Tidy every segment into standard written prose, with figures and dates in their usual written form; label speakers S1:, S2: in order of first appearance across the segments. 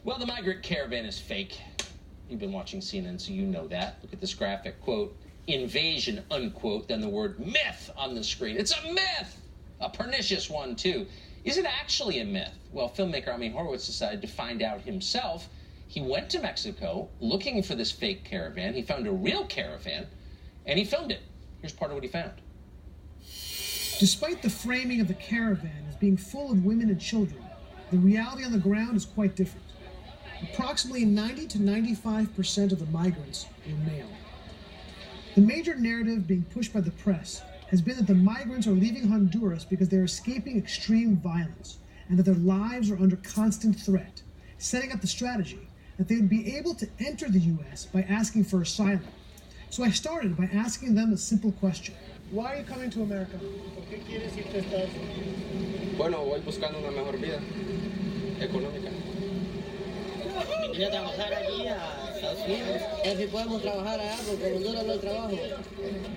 S1: Well, the migrant caravan is fake. You've been watching CNN, so you know that. Look at this graphic, quote, invasion, unquote, then the word myth on the screen. It's a myth! A pernicious one, too. Is it actually a myth? Well, filmmaker Ami Horowitz decided to find out himself. He went to Mexico looking for this fake caravan. He found a real caravan, and he filmed it. Here's part of what he found.
S2: Despite the framing of the caravan as being full of women and children, the reality on the ground is quite different. Approximately 90 to 95% of the migrants were male. The major narrative being pushed by the press has been that the migrants are leaving Honduras because they're escaping extreme violence and that their lives are under constant threat, setting up the strategy that they would be able to enter the U.S. by asking for asylum. So I started by asking them a simple question. Why are you coming to America?
S3: Bueno, voy buscando una mejor vida económica.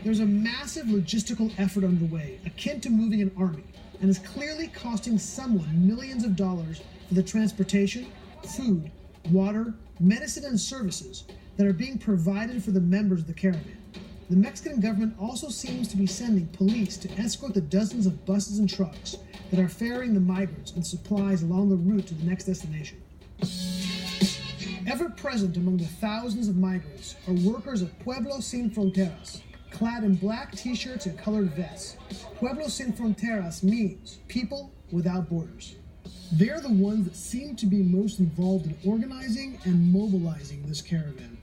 S2: There's a massive logistical effort underway, akin to moving an army, and is clearly costing someone millions of dollars for the transportation, food, water, medicine, and services that are being provided for the members of the caravan. The Mexican government also seems to be sending police to escort the dozens of buses and trucks that are ferrying the migrants and supplies along the route to the next destination. Ever present among the thousands of migrants are workers of Pueblo Sin Fronteras, clad in black t-shirts and colored vests. Pueblo Sin Fronteras means people without borders. They're the ones that seem to be most involved in organizing and mobilizing this caravan.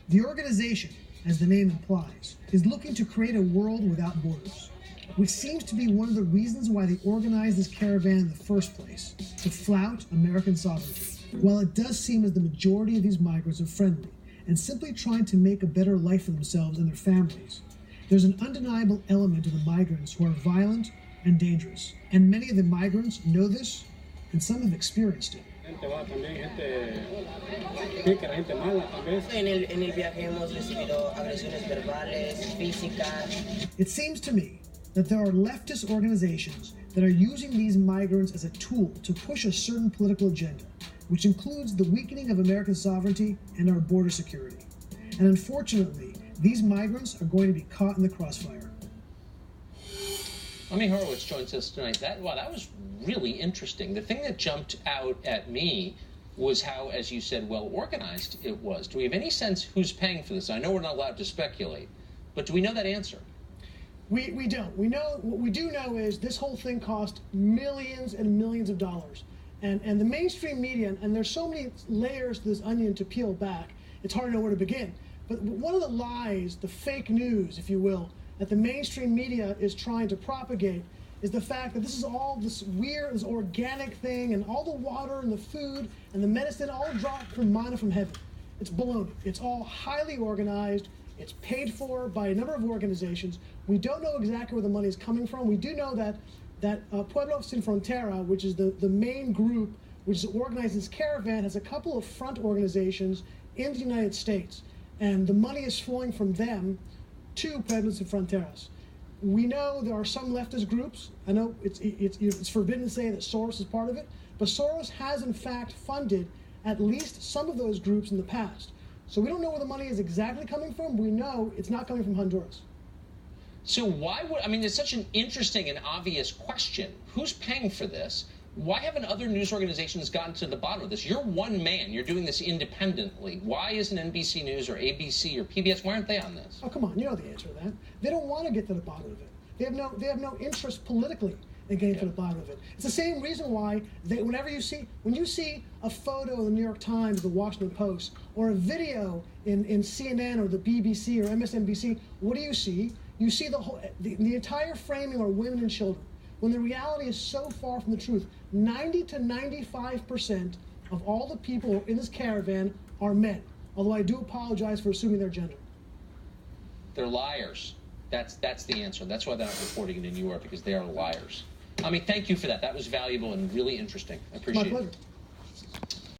S2: The organization, as the name implies, is looking to create a world without borders, which seems to be one of the reasons why they organized this caravan in the first place, to flout American sovereignty. While it does seem as the majority of these migrants are friendly and simply trying to make a better life for themselves and their families, there's an undeniable element of the migrants who are violent and dangerous. And many of the migrants know this, and some have experienced it. It seems to me that there are leftist organizations that are using these migrants as a tool to push a certain political agenda, which includes the weakening of American sovereignty and our border security. And unfortunately, these migrants are going to be caught in the crossfire.
S1: Ami Horowitz joins us tonight. That was really interesting. The thing that jumped out at me was how, as you said, well organized it was. Do we have any sense who's paying for this? I know we're not allowed to speculate, but do we know that answer?
S2: We don't. What we do know is this whole thing cost millions and millions of dollars. And the mainstream media, and there's so many layers to this onion to peel back, it's hard to know where to begin. But one of the lies, the fake news, if you will, that the mainstream media is trying to propagate is the fact that this is all this weird, this organic thing, and all the water and the food and the medicine all dropped from manna from heaven. It's baloney. It's all highly organized. It's paid for by a number of organizations. We don't know exactly where the money is coming from. We do know that Pueblo Sin Frontera, which is the main group which is organizing this caravan, has a couple of front organizations in the United States, and the money is flowing from them to Pueblo Sin Fronteras. We know there are some leftist groups. I know it's forbidden to say that Soros is part of it, but Soros has in fact funded at least some of those groups in the past. So we don't know where the money is exactly coming from. We know it's not coming from Honduras.
S1: So why would, I mean, it's such an interesting and obvious question. Who's paying for this? Why haven't other news organizations gotten to the bottom of this? You're one man. You're doing this independently. Why isn't NBC News or ABC or PBS, why aren't they on this?
S2: Oh, come on. You know the answer to that. They don't want to get to the bottom of it. They have no interest politically in getting to the bottom of it. It's the same reason why when you see a photo in the New York Times, the Washington Post, or a video in CNN or the BBC or MSNBC, what do you see? You see the entire framing are women and children, when the reality is so far from the truth. 90 to 95% of all the people in this caravan are men, although I do apologize for assuming their gender.
S1: They're liars. That's the answer. That's why they're not reporting it in New York, because they are liars. I mean, thank you for that. That was valuable and really interesting. I appreciate it.
S2: My pleasure.